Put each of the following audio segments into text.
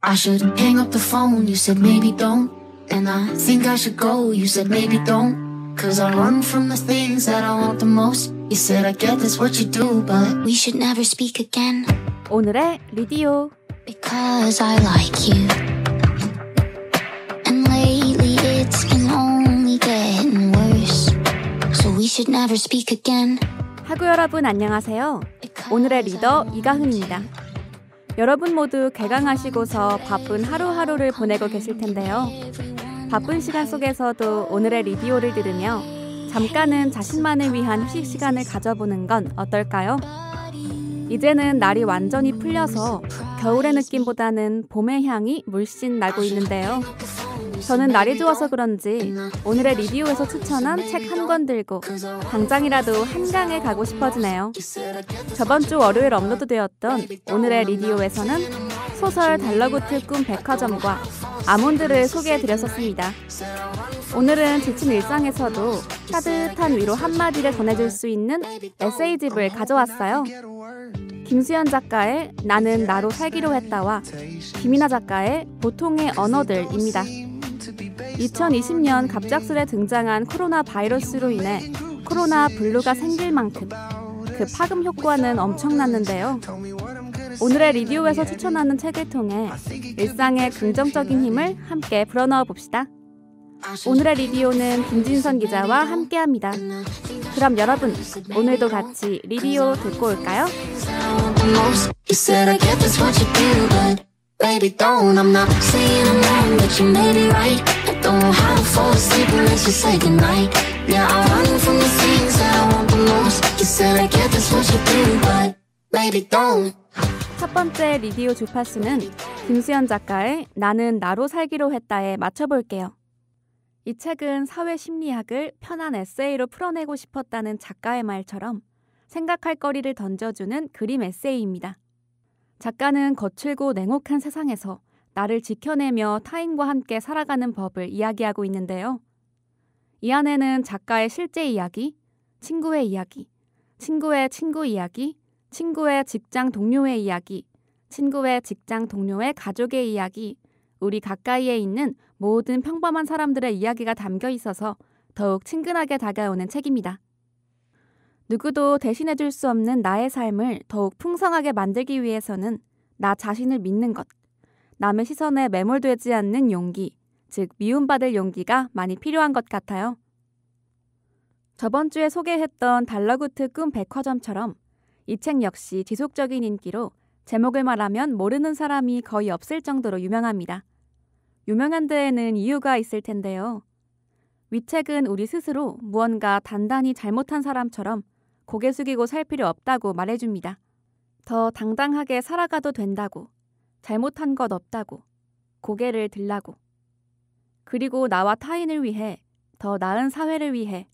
I should hang up the phone, you said maybe don't. And I think I should go, you said maybe don't. Cause I run from the things that I want the most. You said I get that's what you do, but we should never speak again. 오늘의 리디오. Because I like you. And lately it's been only getting worse. So we should never speak again. 하구 여러분 안녕하세요. 오늘의 리더 이가훈입니다. 여러분 모두 개강하시고서 바쁜 하루하루를 보내고 계실 텐데요. 바쁜 시간 속에서도 오늘의 리디오를 들으며 잠깐은 자신만을 위한 휴식 시간을 가져보는 건 어떨까요? 이제는 날이 완전히 풀려서 겨울의 느낌보다는 봄의 향이 물씬 나고 있는데요. 저는 날이 좋아서 그런지 오늘의 리디오에서 추천한 책 한 권 들고 당장이라도 한강에 가고 싶어지네요. 저번 주 월요일 업로드되었던 오늘의 리디오에서는 소설 달러구트 꿈 백화점과 아몬드를 소개해드렸었습니다. 오늘은 지친 일상에서도 따뜻한 위로 한마디를 전해줄 수 있는 에세이집을 가져왔어요. 김수현 작가의 나는 나로 살기로 했다와 김이나 작가의 보통의 언어들입니다. 2020년 갑작스레 등장한 코로나 바이러스로 인해 코로나 블루가 생길 만큼 그 파급 효과는 엄청났는데요. 오늘의 리디오에서 추천하는 책을 통해 일상의 긍정적인 힘을 함께 불어넣어 봅시다. 오늘의 리디오는 김진선 기자와 함께합니다. 그럼 여러분, 오늘도 같이 리디오 듣고 올까요? Baby, don't, I'm not saying I'm wrong, but you made it right. I don't know how to fall asleep unless you say goodnight. Yeah, I run from the things that I want the most. You said I get that's what you do, but baby, don't. 첫 번째 리디오 주파수는 김수현 작가의 나는 나로 살기로 했다에 맞춰볼게요. 이 책은 사회심리학을 편한 에세이로 풀어내고 싶었다는 작가의 말처럼 생각할 거리를 던져주는 그림 에세이입니다. 작가는 거칠고 냉혹한 세상에서 나를 지켜내며 타인과 함께 살아가는 법을 이야기하고 있는데요. 이 안에는 작가의 실제 이야기, 친구의 이야기, 친구의 친구 이야기, 친구의 직장 동료의 이야기, 친구의 직장 동료의 가족의 이야기, 우리 가까이에 있는 모든 평범한 사람들의 이야기가 담겨 있어서 더욱 친근하게 다가오는 책입니다. 누구도 대신해줄 수 없는 나의 삶을 더욱 풍성하게 만들기 위해서는 나 자신을 믿는 것, 남의 시선에 매몰되지 않는 용기, 즉 미움받을 용기가 많이 필요한 것 같아요. 저번 주에 소개했던 달러구트 꿈 백화점처럼 이 책 역시 지속적인 인기로 제목을 말하면 모르는 사람이 거의 없을 정도로 유명합니다. 유명한 데에는 이유가 있을 텐데요. 위 책은 우리 스스로 무언가 단단히 잘못한 사람처럼 고개 숙이고 살 필요 없다고 말해줍니다. 더 당당하게 살아가도 된다고, 잘못한 것 없다고, 고개를 들라고. 그리고 나와 타인을 위해, 더 나은 사회를 위해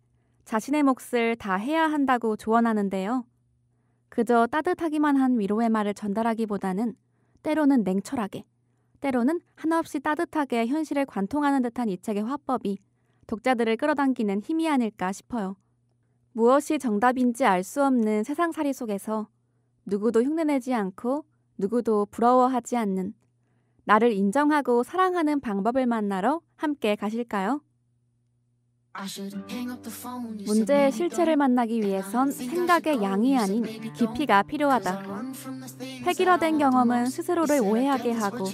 자신의 몫을 다 해야 한다고 조언하는데요. 그저 따뜻하기만 한 위로의 말을 전달하기보다는 때로는 냉철하게, 때로는 한없이 따뜻하게 현실을 관통하는 듯한 이 책의 화법이 독자들을 끌어당기는 힘이 아닐까 싶어요. 무엇이 정답인지 알 수 없는 세상살이 속에서 누구도 흉내내지 않고 누구도 부러워하지 않는 나를 인정하고 사랑하는 방법을 만나러 함께 가실까요? 문제의 실체를 만나기 위해선 생각의 양이 아닌 깊이가 필요하다. 획일화된 경험은 스스로를 오해하게 하고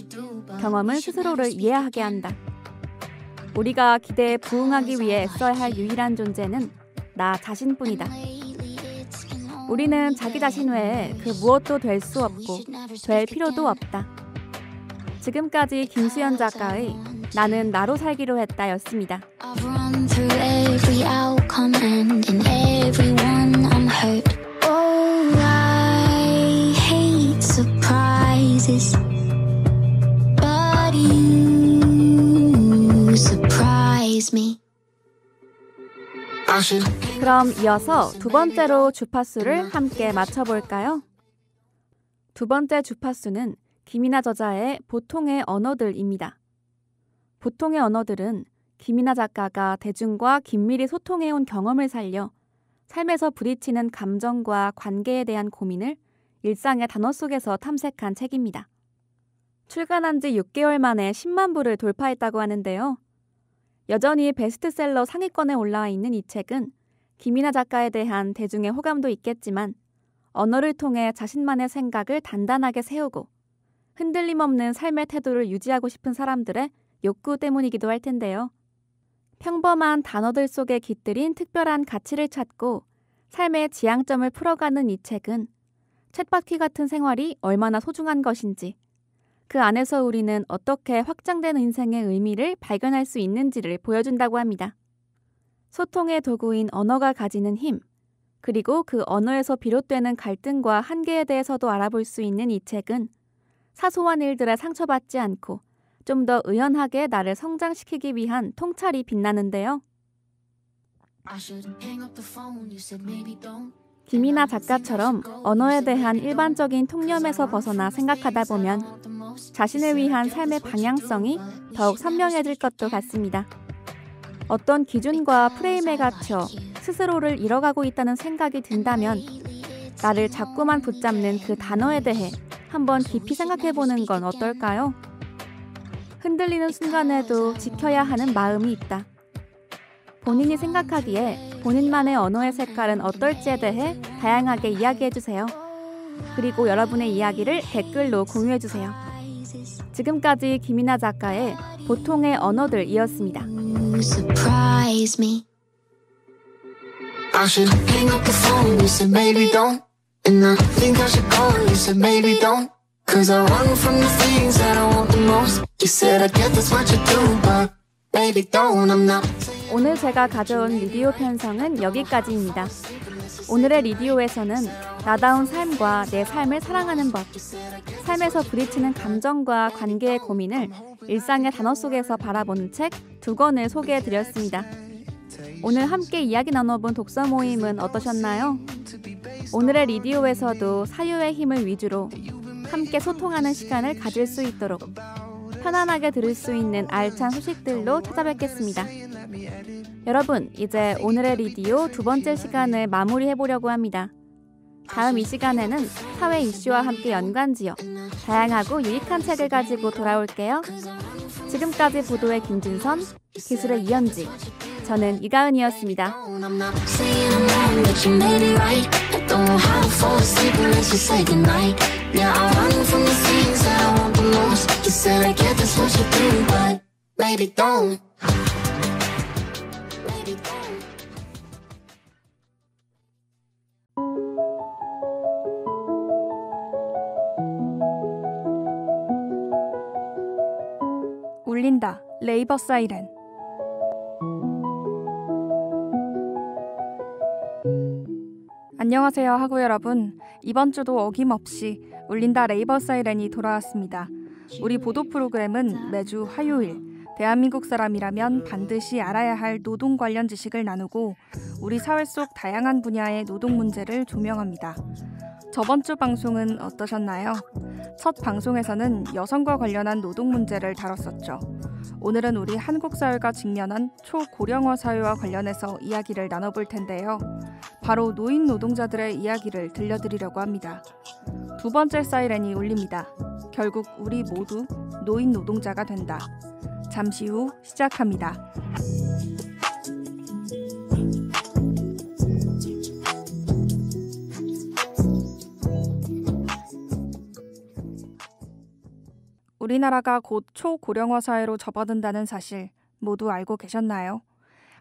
경험은 스스로를 이해하게 한다. 우리가 기대에 부응하기 위해 애써야 할 유일한 존재는 나 자신뿐이다. 우리는 자기 자신 외에 그 무엇도 될 수 없고 될 필요도 없다. 지금까지 김수현 작가의 나는 나로 살기로 했다였습니다. 그럼 이어서 두 번째로 주파수를 함께 맞춰볼까요? 두 번째 주파수는 김이나 저자의 보통의 언어들입니다. 보통의 언어들은 김이나 작가가 대중과 긴밀히 소통해온 경험을 살려 삶에서 부딪히는 감정과 관계에 대한 고민을 일상의 단어 속에서 탐색한 책입니다. 출간한 지 6개월 만에 10만 부를 돌파했다고 하는데요. 여전히 베스트셀러 상위권에 올라와 있는 이 책은 김이나 작가에 대한 대중의 호감도 있겠지만 언어를 통해 자신만의 생각을 단단하게 세우고 흔들림 없는 삶의 태도를 유지하고 싶은 사람들의 욕구 때문이기도 할 텐데요. 평범한 단어들 속에 깃들인 특별한 가치를 찾고 삶의 지향점을 풀어가는 이 책은 쳇바퀴 같은 생활이 얼마나 소중한 것인지, 그 안에서 우리는 어떻게 확장된 인생의 의미를 발견할 수 있는지를 보여준다고 합니다. 소통의 도구인 언어가 가지는 힘, 그리고 그 언어에서 비롯되는 갈등과 한계에 대해서도 알아볼 수 있는 이 책은 사소한 일들에 상처받지 않고 좀 더 의연하게 나를 성장시키기 위한 통찰이 빛나는데요. 김이나 작가처럼 언어에 대한 일반적인 통념에서 벗어나 생각하다 보면 자신을 위한 삶의 방향성이 더욱 선명해질 것도 같습니다. 어떤 기준과 프레임에 갇혀 스스로를 잃어가고 있다는 생각이 든다면 나를 자꾸만 붙잡는 그 단어에 대해 한번 깊이 생각해보는 건 어떨까요? 흔들리는 순간에도 지켜야 하는 마음이 있다. 본인이 생각하기에 본인만의 언어의 색깔은 어떨지에 대해 다양하게 이야기해주세요. 그리고 여러분의 이야기를 댓글로 공유해주세요. 지금까지 김이나 작가의 보통의 언어들이었습니다. I should hang up the phone, you said maybe don't. And I think I should call, you said maybe don't. Cause I run from the things that I want the most. You said I get that's what you do, but maybe don't, I'm not. 오늘 제가 가져온 리디오 편성은 여기까지입니다. 오늘의 리디오에서는 나다운 삶과 내 삶을 사랑하는 법, 삶에서 부딪히는 감정과 관계의 고민을 일상의 단어 속에서 바라보는 책 2권을 소개해드렸습니다. 오늘 함께 이야기 나눠본 독서 모임은 어떠셨나요? 오늘의 리디오에서도 사유의 힘을 위주로 함께 소통하는 시간을 가질 수 있도록 편안하게 들을 수 있는 알찬 소식들로 찾아뵙겠습니다. 여러분, 이제 오늘의 리디오 2번째 시간을 마무리해보려고 합니다. 다음 이 시간에는 사회 이슈와 함께 연관지어 다양하고 유익한 책을 가지고 돌아올게요. 지금까지 보도의 김진선, 기술의 이현지, 저는 이가은이었습니다. 울린다. 레이버 사이렌. 안녕하세요 하구 여러분. 이번 주도 어김없이 울린다 레이버 사이렌이 돌아왔습니다. 우리 보도 프로그램은 매주 화요일 대한민국 사람이라면 반드시 알아야 할 노동 관련 지식을 나누고 우리 사회 속 다양한 분야의 노동 문제를 조명합니다. 저번 주 방송은 어떠셨나요? 첫 방송에서는 여성과 관련한 노동 문제를 다뤘었죠. 오늘은 우리 한국 사회가 직면한 초고령화 사회와 관련해서 이야기를 나눠볼 텐데요. 바로 노인 노동자들의 이야기를 들려드리려고 합니다. 2번째 사이렌이 울립니다. 결국 우리 모두 노인 노동자가 된다. 잠시 후 시작합니다. 우리나라가 곧 초고령화 사회로 접어든다는 사실 모두 알고 계셨나요?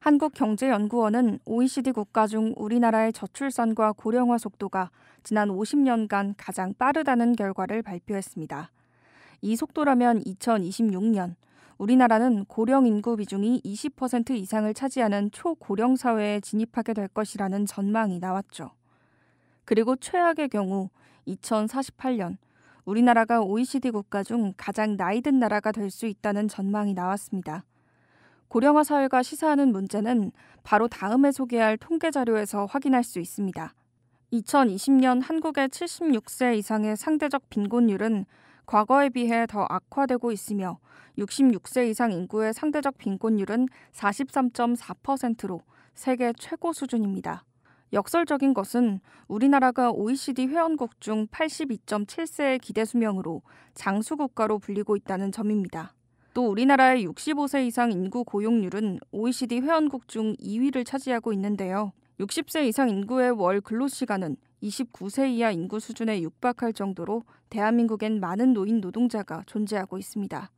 한국경제연구원은 OECD 국가 중 우리나라의 저출산과 고령화 속도가 지난 50년간 가장 빠르다는 결과를 발표했습니다. 이 속도라면 2026년 우리나라는 고령 인구 비중이 20% 이상을 차지하는 초고령 사회에 진입하게 될 것이라는 전망이 나왔죠. 그리고 최악의 경우 2048년 우리나라가 OECD 국가 중 가장 나이든 나라가 될 수 있다는 전망이 나왔습니다. 고령화 사회가 시사하는 문제는 바로 다음에 소개할 통계 자료에서 확인할 수 있습니다. 2020년 한국의 76세 이상의 상대적 빈곤율은 과거에 비해 더 악화되고 있으며 66세 이상 인구의 상대적 빈곤율은 43.4%로 세계 최고 수준입니다. 역설적인 것은 우리나라가 OECD 회원국 중 82.7세의 기대 수명으로 장수 국가로 불리고 있다는 점입니다. 또 우리나라의 65세 이상 인구 고용률은 OECD 회원국 중 2위를 차지하고 있는데요. 60세 이상 인구의 월 근로시간은 29세 이하 인구 수준에 육박할 정도로 대한민국엔 많은 노인 노동자가 존재하고 있습니다.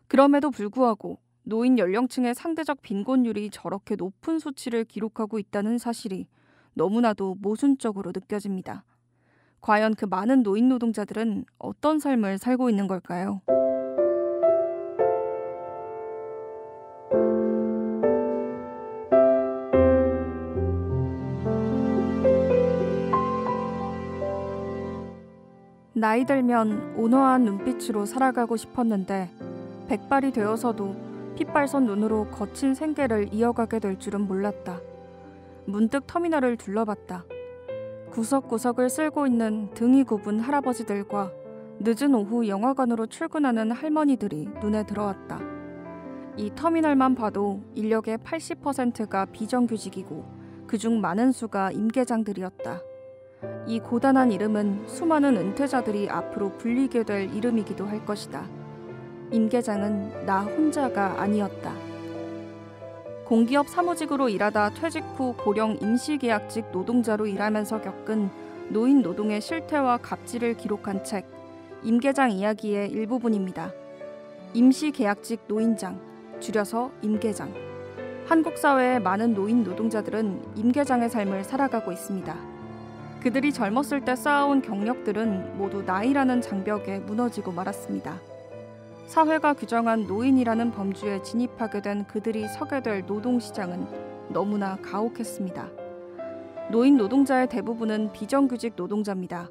그럼에도 불구하고 노인 연령층의 상대적 빈곤율이 저렇게 높은 수치를 기록하고 있다는 사실이 너무나도 모순적으로 느껴집니다. 과연 그 많은 노인 노동자들은 어떤 삶을 살고 있는 걸까요? 나이 들면 온화한 눈빛으로 살아가고 싶었는데 백발이 되어서도 핏발선 눈으로 거친 생계를 이어가게 될 줄은 몰랐다. 문득 터미널을 둘러봤다. 구석구석을 쓸고 있는 등이 굽은 할아버지들과 늦은 오후 영화관으로 출근하는 할머니들이 눈에 들어왔다. 이 터미널만 봐도 인력의 80%가 비정규직이고 그중 많은 수가 임계장들이었다. 이 고단한 이름은 수많은 은퇴자들이 앞으로 불리게 될 이름이기도 할 것이다. 임계장은 나 혼자가 아니었다. 공기업 사무직으로 일하다 퇴직 후 고령 임시계약직 노동자로 일하면서 겪은 노인 노동의 실태와 갑질을 기록한 책 임계장 이야기의 일부분입니다. 임시계약직 노인장, 줄여서 임계장. 한국 사회의 많은 노인 노동자들은 임계장의 삶을 살아가고 있습니다. 그들이 젊었을 때 쌓아온 경력들은 모두 나이라는 장벽에 무너지고 말았습니다. 사회가 규정한 노인이라는 범주에 진입하게 된 그들이 서게 될 노동시장은 너무나 가혹했습니다. 노인 노동자의 대부분은 비정규직 노동자입니다.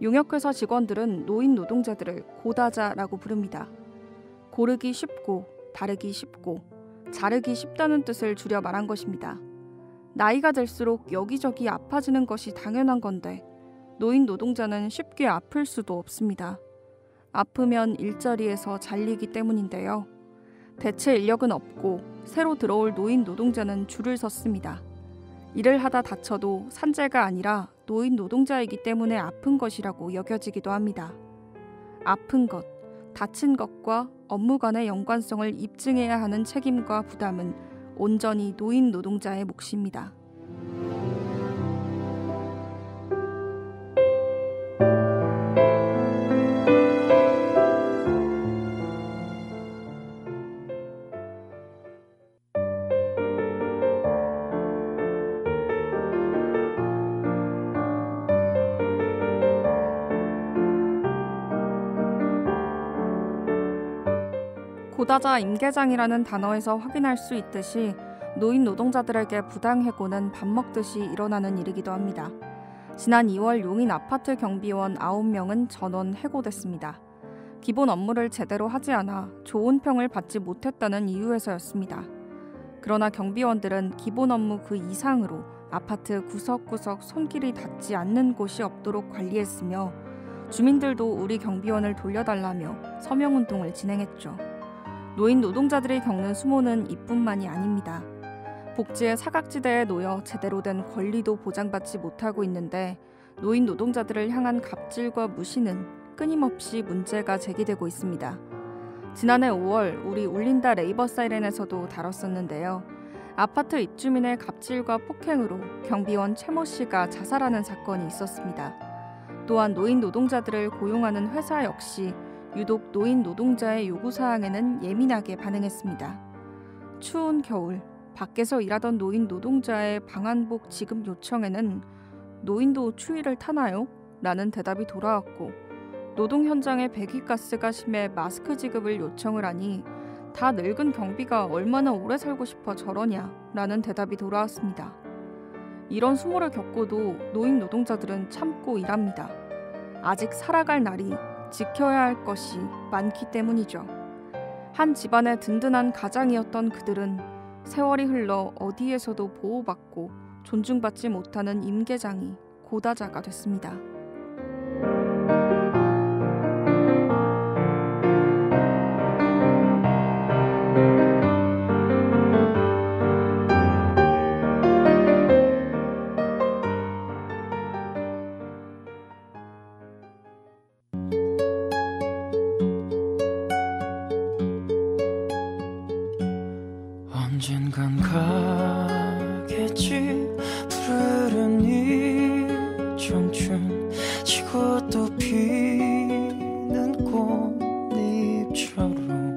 용역회사 직원들은 노인 노동자들을 고다자라고 부릅니다. 고르기 쉽고 다르기 쉽고 자르기 쉽다는 뜻을 줄여 말한 것입니다. 나이가 들수록 여기저기 아파지는 것이 당연한 건데 노인 노동자는 쉽게 아플 수도 없습니다. 아프면 일자리에서 잘리기 때문인데요. 대체 인력은 없고 새로 들어올 노인 노동자는 줄을 섰습니다. 일을 하다 다쳐도 산재가 아니라 노인 노동자이기 때문에 아픈 것이라고 여겨지기도 합니다. 아픈 것, 다친 것과 업무 간의 연관성을 입증해야 하는 책임과 부담은 온전히 노인 노동자의 몫입니다. 고다자 임계장이라는 단어에서 확인할 수 있듯이 노인 노동자들에게 부당해고는 밥 먹듯이 일어나는 일이기도 합니다. 지난 2월 용인 아파트 경비원 9명은 전원 해고됐습니다. 기본 업무를 제대로 하지 않아 좋은 평을 받지 못했다는 이유에서였습니다. 그러나 경비원들은 기본 업무 그 이상으로 아파트 구석구석 손길이 닿지 않는 곳이 없도록 관리했으며 주민들도 우리 경비원을 돌려달라며 서명운동을 진행했죠. 노인 노동자들이 겪는 수모는 이뿐만이 아닙니다. 복지의 사각지대에 놓여 제대로 된 권리도 보장받지 못하고 있는데 노인 노동자들을 향한 갑질과 무시는 끊임없이 문제가 제기되고 있습니다. 지난해 5월 우리 울린다 레이버 사이렌에서도 다뤘었는데요. 아파트 입주민의 갑질과 폭행으로 경비원 최모 씨가 자살하는 사건이 있었습니다. 또한 노인 노동자들을 고용하는 회사 역시 유독 노인 노동자의 요구사항에는 예민하게 반응했습니다. 추운 겨울, 밖에서 일하던 노인 노동자의 방한복 지급 요청에는 노인도 추위를 타나요? 라는 대답이 돌아왔고 노동 현장에 배기가스가 심해 마스크 지급을 요청을 하니 다 늙은 경비가 얼마나 오래 살고 싶어 저러냐? 라는 대답이 돌아왔습니다. 이런 수모를 겪고도 노인 노동자들은 참고 일합니다. 아직 살아갈 날이 지켜야 할 것이 많기 때문이죠. 한 집안의 든든한 가장이었던 그들은 세월이 흘러 어디에서도 보호받고 존중받지 못하는 임계장이 고다자가 됐습니다. 꿈처럼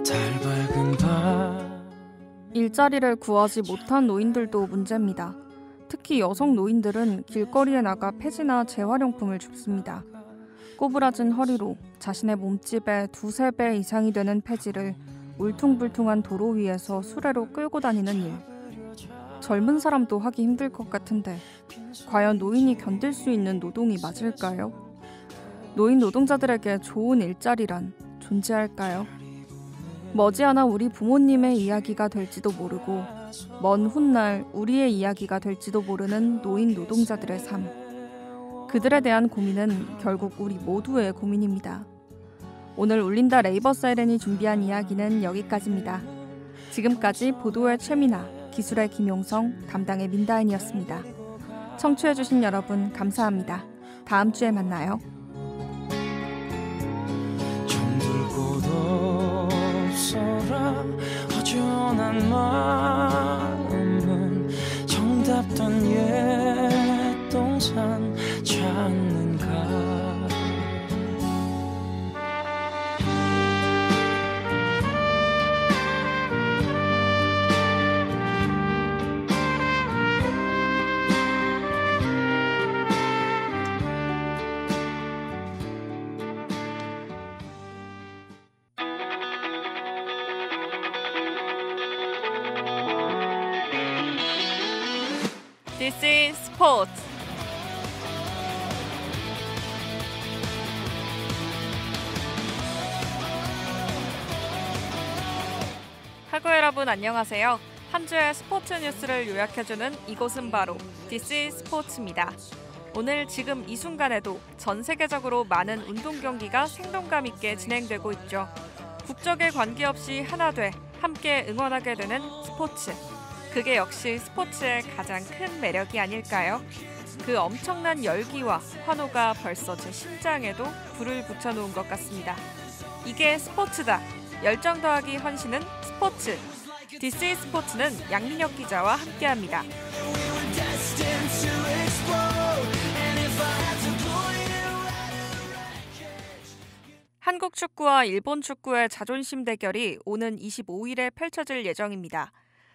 달 밝은 밤 일자리를 구하지 못한 노인들도 문제입니다. 특히 여성 노인들은 길거리에 나가 폐지나 재활용품을 줍습니다. 꼬부라진 허리로 자신의 몸집의 2~3배 이상이 되는 폐지를 울퉁불퉁한 도로 위에서 수레로 끌고 다니는 일. 젊은 사람도 하기 힘들 것 같은데 과연 노인이 견딜 수 있는 노동이 맞을까요? 노인 노동자들에게 좋은 일자리란 존재할까요? 머지않아 우리 부모님의 이야기가 될지도 모르고 먼 훗날 우리의 이야기가 될지도 모르는 노인 노동자들의 삶. 그들에 대한 고민은 결국 우리 모두의 고민입니다. 오늘 울린다 레이버 사이렌이 준비한 이야기는 여기까지입니다. 지금까지 보도의 최민아, 기술의 김용성, 담당의 민다은이었습니다. 청취해주신 여러분 감사합니다. 다음 주에 만나요. 정들 곳 없어라 허전한 마음은 정답던 옛 동산 찾는가 This is 스포츠. 하고 여러분 안녕하세요. 한 주의 스포츠 뉴스를 요약해주는 이곳은 바로 This is 스포츠입니다. 오늘 지금 이 순간에도 전 세계적으로 많은 운동 경기가 생동감 있게 진행되고 있죠. 국적에 관계없이 하나 돼 함께 응원하게 되는 스포츠. 그게 역시 스포츠의 가장 큰 매력이 아닐까요? 그 엄청난 열기와 환호가 벌써 제 심장에도 불을 붙여놓은 것 같습니다. 이게 스포츠다. 열정 더하기 헌신은 스포츠. This is 스포츠는 양민혁 기자와 함께합니다. 한국 축구와 일본 축구의 자존심 대결이 오는 25일에 펼쳐질 예정입니다.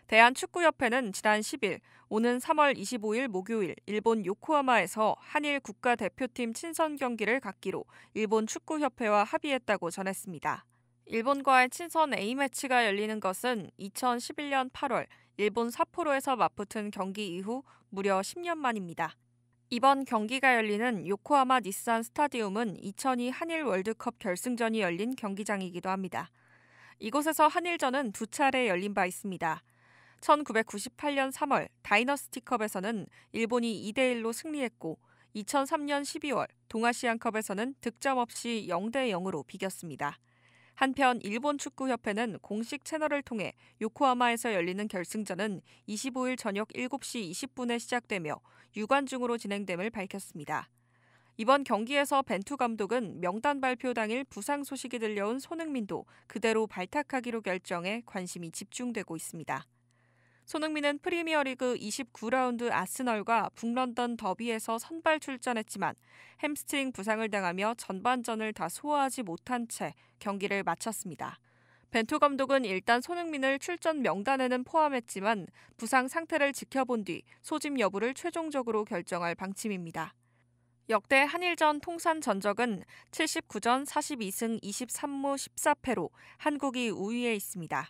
대한축구협회는 지난 10일, 오는 3월 25일 목요일 일본 요코하마에서 한일 국가대표팀 친선 경기를 갖기로 일본 축구협회와 합의했다고 전했습니다. 일본과의 친선 A매치가 열리는 것은 2011년 8월 일본 삿포로에서 맞붙은 경기 이후 무려 10년 만입니다. 이번 경기가 열리는 요코하마 닛산 스타디움은 2002 한일 월드컵 결승전이 열린 경기장이기도 합니다. 이곳에서 한일전은 2차례 열린 바 있습니다. 1998년 3월 다이너스티컵에서는 일본이 2대1로 승리했고 2003년 12월 동아시안컵에서는 득점 없이 0대0으로 비겼습니다. 한편 일본 축구협회는 공식 채널을 통해 요코하마에서 열리는 결승전은 25일 저녁 7시 20분에 시작되며 유관중으로 진행됨을 밝혔습니다. 이번 경기에서 벤투 감독은 명단 발표 당일 부상 소식이 들려온 손흥민도 그대로 발탁하기로 결정해 관심이 집중되고 있습니다. 손흥민은 프리미어리그 29라운드 아스널과 북런던 더비에서 선발 출전했지만 햄스트링 부상을 당하며 전반전을 다 소화하지 못한 채 경기를 마쳤습니다. 벤투 감독은 일단 손흥민을 출전 명단에는 포함했지만 부상 상태를 지켜본 뒤 소집 여부를 최종적으로 결정할 방침입니다. 역대 한일전 통산 전적은 79전 42승 23무 14패로 한국이 우위에 있습니다.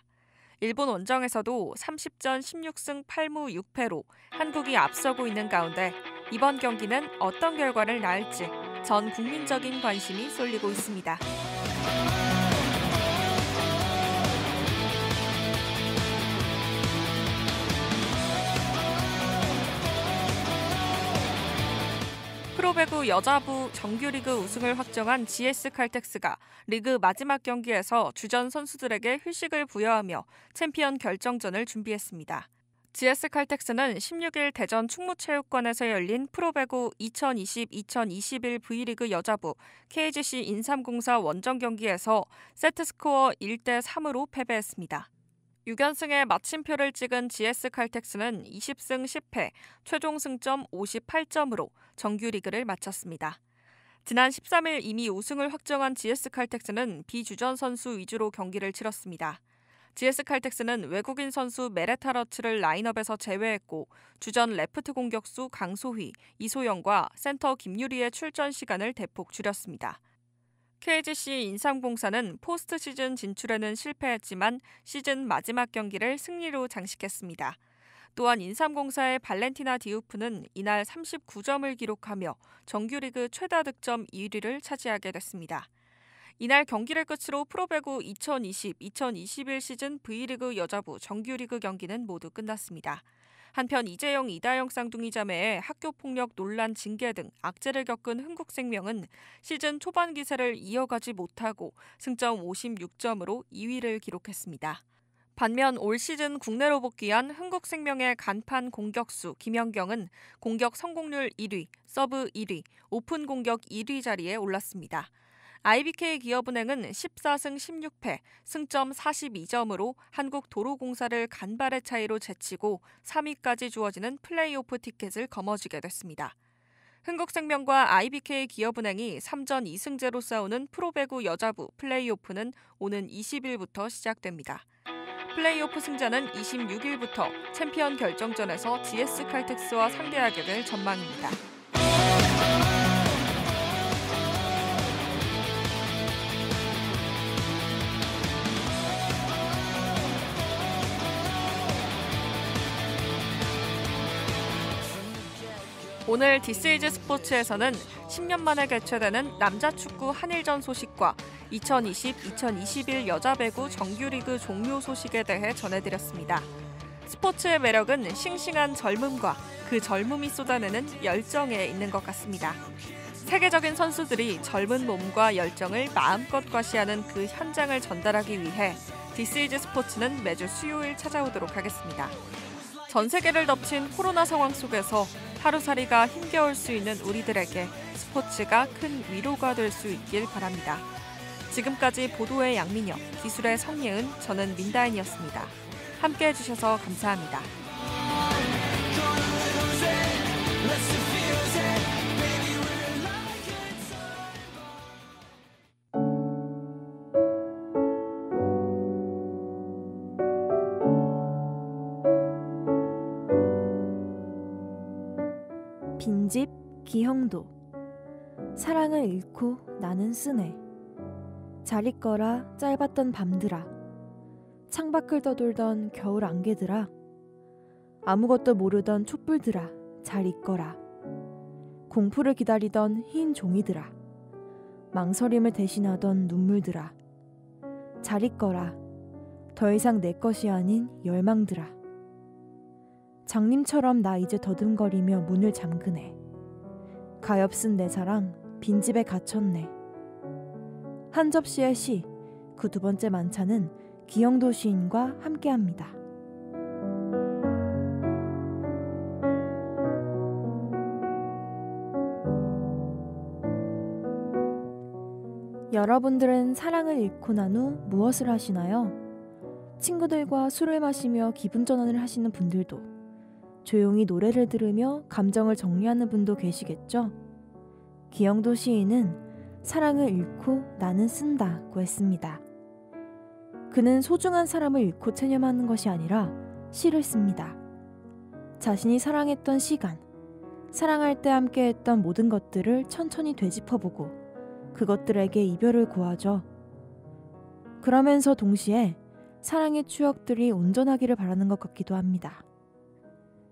일본 원정에서도 30전 16승 8무 6패로 한국이 앞서고 있는 가운데 이번 경기는 어떤 결과를 낳을지 전 국민적인 관심이 쏠리고 있습니다. 프로배구 여자부 정규리그 우승을 확정한 GS칼텍스가 리그 마지막 경기에서 주전 선수들에게 휴식을 부여하며 챔피언 결정전을 준비했습니다. GS칼텍스는 16일 대전 충무체육관에서 열린 프로배구 2020-2021 V리그 여자부 KGC 인삼공사 원정 경기에서 세트스코어 1대3으로 패배했습니다. 6연승에 마침표를 찍은 GS칼텍스는 20승 10패, 최종 승점 58점으로 정규리그를 마쳤습니다. 지난 13일 이미 우승을 확정한 GS칼텍스는 비주전 선수 위주로 경기를 치렀습니다. GS칼텍스는 외국인 선수 메레타러츠를 라인업에서 제외했고 주전 레프트 공격수 강소휘, 이소영과 센터 김유리의 출전 시간을 대폭 줄였습니다. KGC 인삼공사는 포스트 시즌 진출에는 실패했지만 시즌 마지막 경기를 승리로 장식했습니다. 또한 인삼공사의 발렌티나 디우프는 이날 39점을 기록하며 정규리그 최다 득점 1위를 차지하게 됐습니다. 이날 경기를 끝으로 프로배구 2020-2021 시즌 V리그 여자부 정규리그 경기는 모두 끝났습니다. 한편 이재영, 이다영 쌍둥이 자매의 학교폭력 논란 징계 등 악재를 겪은 흥국생명은 시즌 초반 기세를 이어가지 못하고 승점 56점으로 2위를 기록했습니다. 반면 올 시즌 국내로 복귀한 흥국생명의 간판 공격수 김연경은 공격 성공률 1위, 서브 1위, 오픈 공격 1위 자리에 올랐습니다. IBK기업은행은 14승 16패, 승점 42점으로 한국도로공사를 간발의 차이로 제치고 3위까지 주어지는 플레이오프 티켓을 거머쥐게 됐습니다. 흥국생명과 IBK기업은행이 3전 2승제로 싸우는 프로배구 여자부 플레이오프는 오는 20일부터 시작됩니다. 플레이오프 승자는 26일부터 챔피언 결정전에서 GS칼텍스와 상대하게 될 전망입니다. 오늘 디스이즈 스포츠에서는 10년 만에 개최되는 남자축구 한일전 소식과 2020-2021 여자배구 정규리그 종료 소식에 대해 전해드렸습니다. 스포츠의 매력은 싱싱한 젊음과 그 젊음이 쏟아내는 열정에 있는 것 같습니다. 세계적인 선수들이 젊은 몸과 열정을 마음껏 과시하는 그 현장을 전달하기 위해 디스이즈 스포츠는 매주 수요일 찾아오도록 하겠습니다. 전 세계를 덮친 코로나 상황 속에서 하루살이가 힘겨울 수 있는 우리들에게 스포츠가 큰 위로가 될 수 있길 바랍니다. 지금까지 보도의 양민혁, 기술의 성예은, 저는 민다인이었습니다. 함께해 주셔서 감사합니다. 빈집 기형도. 사랑을 잃고 나는 쓰네. 잘 있거라 짧았던 밤들아. 창밖을 떠돌던 겨울 안개들아. 아무것도 모르던 촛불들아 잘 있거라. 공포를 기다리던 흰 종이들아. 망설임을 대신하던 눈물들아 잘 있거라. 더 이상 내 것이 아닌 열망들아. 장님처럼 나 이제 더듬거리며 문을 잠그네. 가엾은 내 사랑 빈집에 갇혔네. 한 접시의 시, 그 두 번째 만찬은 기영도 시인과 함께합니다. 여러분들은 사랑을 잃고 난 후 무엇을 하시나요? 친구들과 술을 마시며 기분 전환을 하시는 분들도, 조용히 노래를 들으며 감정을 정리하는 분도 계시겠죠? 기영도 시인은 사랑을 잃고 나는 쓴다고 했습니다. 그는 소중한 사람을 잃고 체념하는 것이 아니라 시를 씁니다. 자신이 사랑했던 시간, 사랑할 때 함께했던 모든 것들을 천천히 되짚어보고 그것들에게 이별을 고하죠. 그러면서 동시에 사랑의 추억들이 온전하기를 바라는 것 같기도 합니다.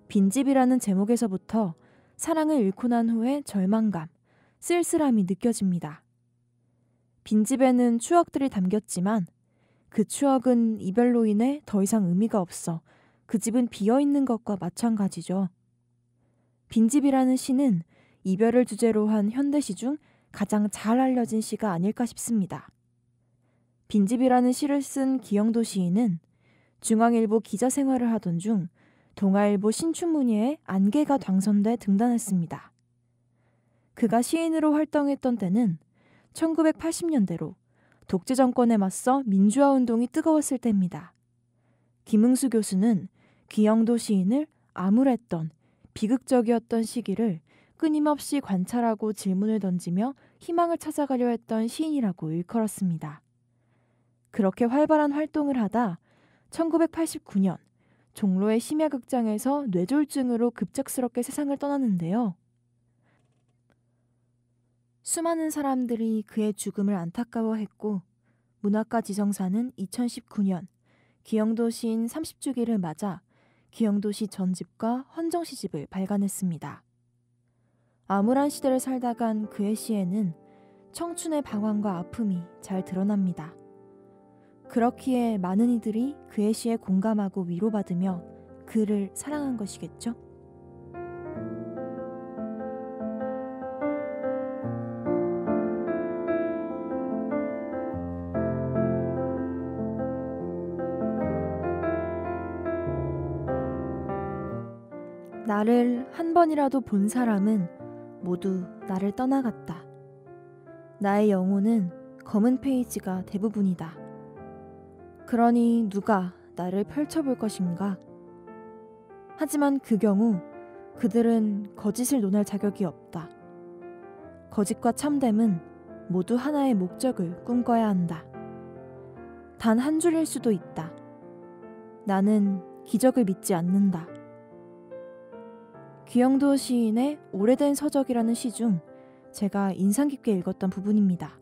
빈집이라는 제목에서부터 사랑을 잃고 난 후의 절망감, 쓸쓸함이 느껴집니다. 빈집에는 추억들이 담겼지만 그 추억은 이별로 인해 더 이상 의미가 없어 그 집은 비어있는 것과 마찬가지죠. 빈집이라는 시는 이별을 주제로 한 현대시 중 가장 잘 알려진 시가 아닐까 싶습니다. 빈집이라는 시를 쓴 기영도 시인은 중앙일보 기자 생활을 하던 중 동아일보 신춘문예에 안개가 당선돼 등단했습니다. 그가 시인으로 활동했던 때는 1980년대로 독재 정권에 맞서 민주화운동이 뜨거웠을 때입니다. 김응수 교수는 기영도 시인을 암울했던 비극적이었던 시기를 끊임없이 관찰하고 질문을 던지며 희망을 찾아가려 했던 시인이라고 일컬었습니다. 그렇게 활발한 활동을 하다 1989년 종로의 심야극장에서 뇌졸중으로 급작스럽게 세상을 떠났는데요. 수많은 사람들이 그의 죽음을 안타까워했고 문학가 지성사는 2019년 기영도 시인 30주기를 맞아 기영도 시 전집과 헌정 시집을 발간했습니다. 암울한 시대를 살다 간 그의 시에는 청춘의 방황과 아픔이 잘 드러납니다. 그렇기에 많은 이들이 그의 시에 공감하고 위로받으며 그를 사랑한 것이겠죠? 나를 한 번이라도 본 사람은 모두 나를 떠나갔다. 나의 영혼은 검은 페이지가 대부분이다. 그러니 누가 나를 펼쳐볼 것인가? 하지만 그 경우 그들은 거짓을 논할 자격이 없다. 거짓과 참됨은 모두 하나의 목적을 꿈꿔야 한다. 단 한 줄일 수도 있다. 나는 기적을 믿지 않는다. 기영도 시인의 오래된 서적이라는 시 중 제가 인상 깊게 읽었던 부분입니다.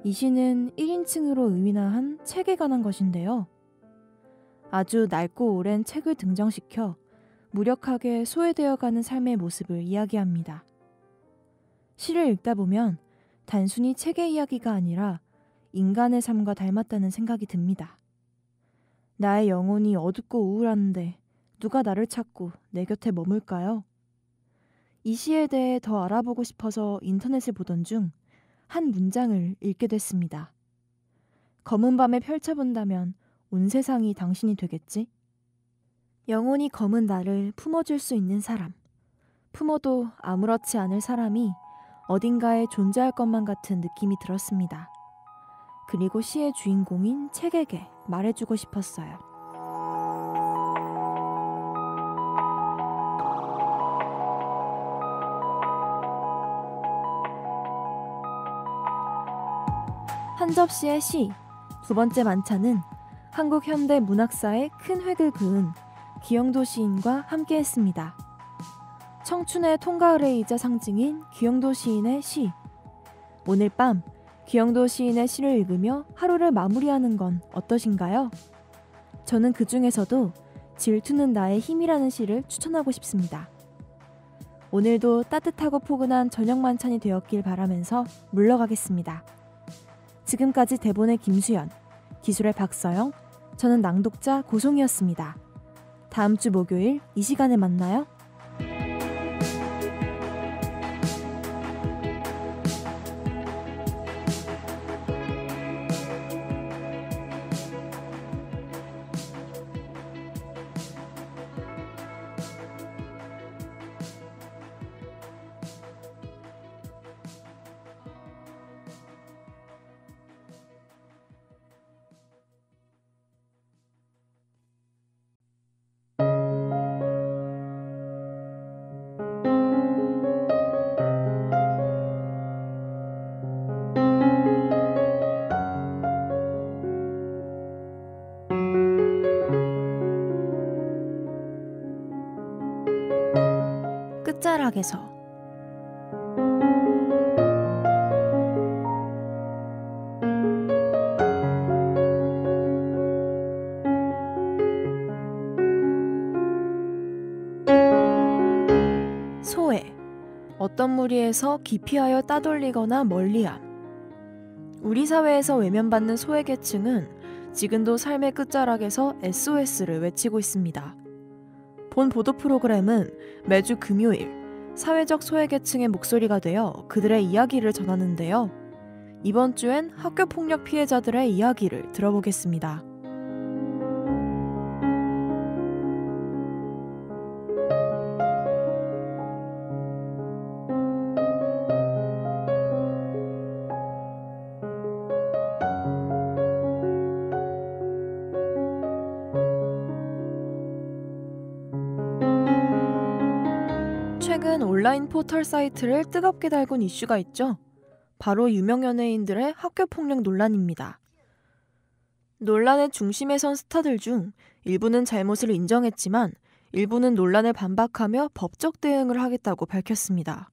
이 시는 1인칭으로 의미나한 책에 관한 것인데요. 아주 낡고 오랜 책을 등장시켜 무력하게 소외되어가는 삶의 모습을 이야기합니다. 시를 읽다 보면 단순히 책의 이야기가 아니라 인간의 삶과 닮았다는 생각이 듭니다. 나의 영혼이 어둡고 우울한데 누가 나를 찾고 내 곁에 머물까요? 이 시에 대해 더 알아보고 싶어서 인터넷을 보던 중 한 문장을 읽게 됐습니다. 검은 밤에 펼쳐본다면 온 세상이 당신이 되겠지? 영혼이 검은 나를 품어줄 수 있는 사람, 품어도 아무렇지 않을 사람이 어딘가에 존재할 것만 같은 느낌이 들었습니다. 그리고 시의 주인공인 책에게 말해주고 싶었어요. 한 접시의 시, 두 번째 만찬은 한국 현대 문학사에 큰 획을 그은 기영도 시인과 함께했습니다. 청춘의 통가을의이자 상징인 기영도 시인의 시. 오늘 밤 기영도 시인의 시를 읽으며 하루를 마무리하는 건 어떠신가요? 저는 그 중에서도 질투는 나의 힘이라는 시를 추천하고 싶습니다. 오늘도 따뜻하고 포근한 저녁 만찬이 되었길 바라면서 물러가겠습니다. 지금까지 대본의 김수연, 기술의 박서영, 저는 낭독자 고송이었습니다. 다음 주 목요일 이 시간에 만나요. 끝자락에서 소외, 어떤 무리에서 기피하여 따돌리거나 멀리함. 우리 사회에서 외면받는 소외계층은 지금도 삶의 끝자락에서 SOS를 외치고 있습니다. 본 보도 프로그램은 매주 금요일 사회적 소외계층의 목소리가 되어 그들의 이야기를 전하는데요. 이번 주엔 학교폭력 피해자들의 이야기를 들어보겠습니다. 최근 온라인 포털 사이트를 뜨겁게 달군 이슈가 있죠. 바로 유명 연예인들의 학교폭력 논란입니다. 논란의 중심에 선 스타들 중 일부는 잘못을 인정했지만 일부는 논란을 반박하며 법적 대응을 하겠다고 밝혔습니다.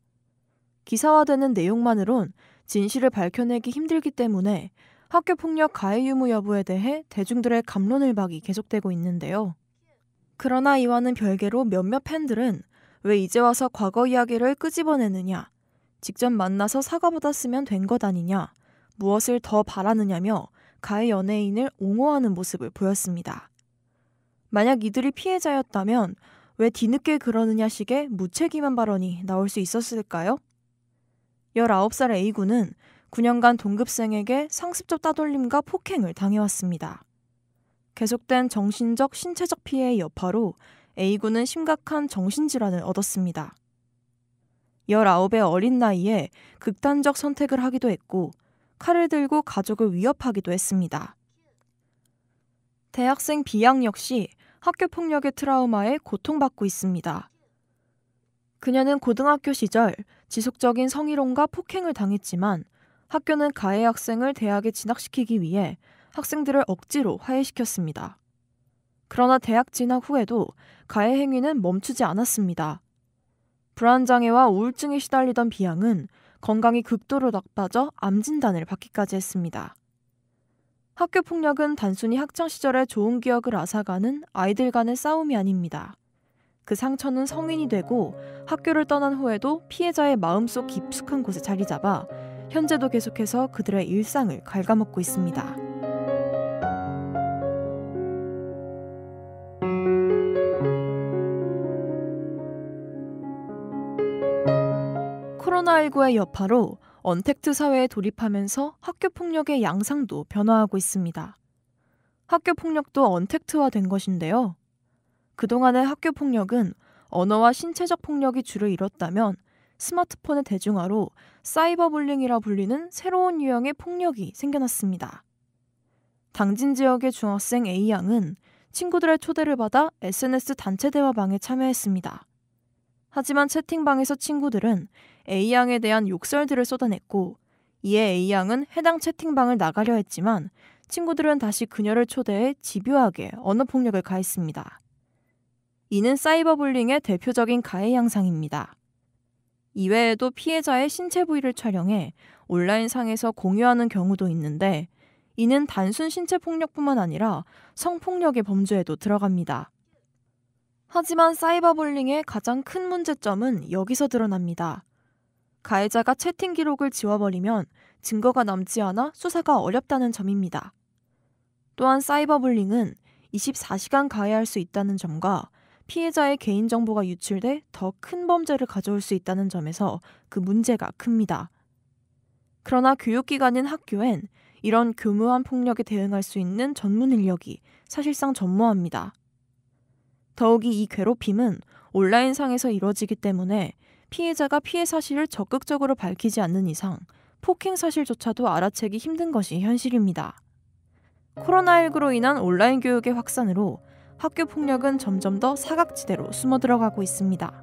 기사화되는 내용만으론 진실을 밝혀내기 힘들기 때문에 학교폭력 가해 유무 여부에 대해 대중들의 갑론을박이 계속되고 있는데요. 그러나 이와는 별개로 몇몇 팬들은 왜 이제 와서 과거 이야기를 끄집어내느냐, 직접 만나서 사과받았으면 된 것 아니냐, 무엇을 더 바라느냐며 가해 연예인을 옹호하는 모습을 보였습니다. 만약 이들이 피해자였다면 왜 뒤늦게 그러느냐 식의 무책임한 발언이 나올 수 있었을까요? 19살 A군은 9년간 동급생에게 상습적 따돌림과 폭행을 당해왔습니다. 계속된 정신적, 신체적 피해의 여파로 A군은 심각한 정신질환을 얻었습니다. 19의 어린 나이에 극단적 선택을 하기도 했고 칼을 들고 가족을 위협하기도 했습니다. 대학생 B양 역시 학교폭력의 트라우마에 고통받고 있습니다. 그녀는 고등학교 시절 지속적인 성희롱과 폭행을 당했지만 학교는 가해 학생을 대학에 진학시키기 위해 학생들을 억지로 화해시켰습니다. 그러나 대학 진학 후에도 가해 행위는 멈추지 않았습니다. 불안장애와 우울증에 시달리던 B양은 건강이 극도로 나빠져 암 진단을 받기까지 했습니다. 학교 폭력은 단순히 학창시절의 좋은 기억을 앗아가는 아이들 간의 싸움이 아닙니다. 그 상처는 성인이 되고 학교를 떠난 후에도 피해자의 마음속 깊숙한 곳에 자리 잡아 현재도 계속해서 그들의 일상을 갉아먹고 있습니다. 코로나19의 여파로 언택트 사회에 돌입하면서 학교폭력의 양상도 변화하고 있습니다. 학교폭력도 언택트화된 것인데요. 그동안의 학교폭력은 언어와 신체적 폭력이 주를 이뤘다면 스마트폰의 대중화로 사이버불링이라 불리는 새로운 유형의 폭력이 생겨났습니다. 당진 지역의 중학생 A양은 친구들의 초대를 받아 SNS 단체 대화방에 참여했습니다. 하지만 채팅방에서 친구들은 A양에 대한 욕설들을 쏟아냈고 이에 A양은 해당 채팅방을 나가려 했지만 친구들은 다시 그녀를 초대해 집요하게 언어폭력을 가했습니다. 이는 사이버불링의 대표적인 가해 양상입니다. 이외에도 피해자의 신체 부위를 촬영해 온라인상에서 공유하는 경우도 있는데 이는 단순 신체 폭력뿐만 아니라 성폭력의 범죄에도 들어갑니다. 하지만 사이버불링의 가장 큰 문제점은 여기서 드러납니다. 가해자가 채팅 기록을 지워버리면 증거가 남지 않아 수사가 어렵다는 점입니다. 또한 사이버불링은 24시간 가해할 수 있다는 점과 피해자의 개인정보가 유출돼 더 큰 범죄를 가져올 수 있다는 점에서 그 문제가 큽니다. 그러나 교육기관인 학교엔 이런 교묘한 폭력에 대응할 수 있는 전문 인력이 사실상 전무합니다. 더욱이 이 괴롭힘은 온라인상에서 이루어지기 때문에 피해자가 피해 사실을 적극적으로 밝히지 않는 이상 폭행 사실조차도 알아채기 힘든 것이 현실입니다. 코로나19로 인한 온라인 교육의 확산으로 학교 폭력은 점점 더 사각지대로 숨어들어가고 있습니다.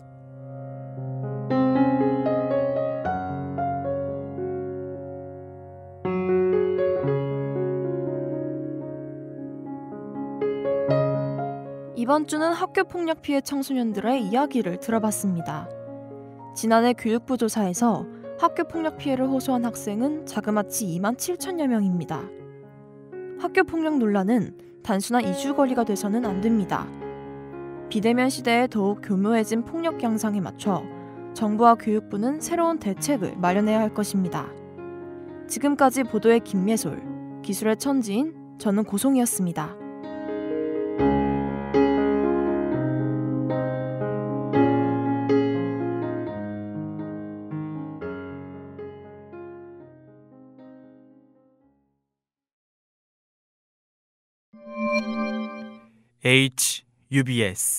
이번 주는 학교폭력 피해 청소년들의 이야기를 들어봤습니다. 지난해 교육부 조사에서 학교폭력 피해를 호소한 학생은 자그마치 2만 7천여 명입니다. 학교폭력 논란은 단순한 이슈거리가 돼서는 안 됩니다. 비대면 시대에 더욱 교묘해진 폭력 양상에 맞춰 정부와 교육부는 새로운 대책을 마련해야 할 것입니다. 지금까지 보도의 김예솔, 기술의 천지인, 저는 고송이었습니다. HUBS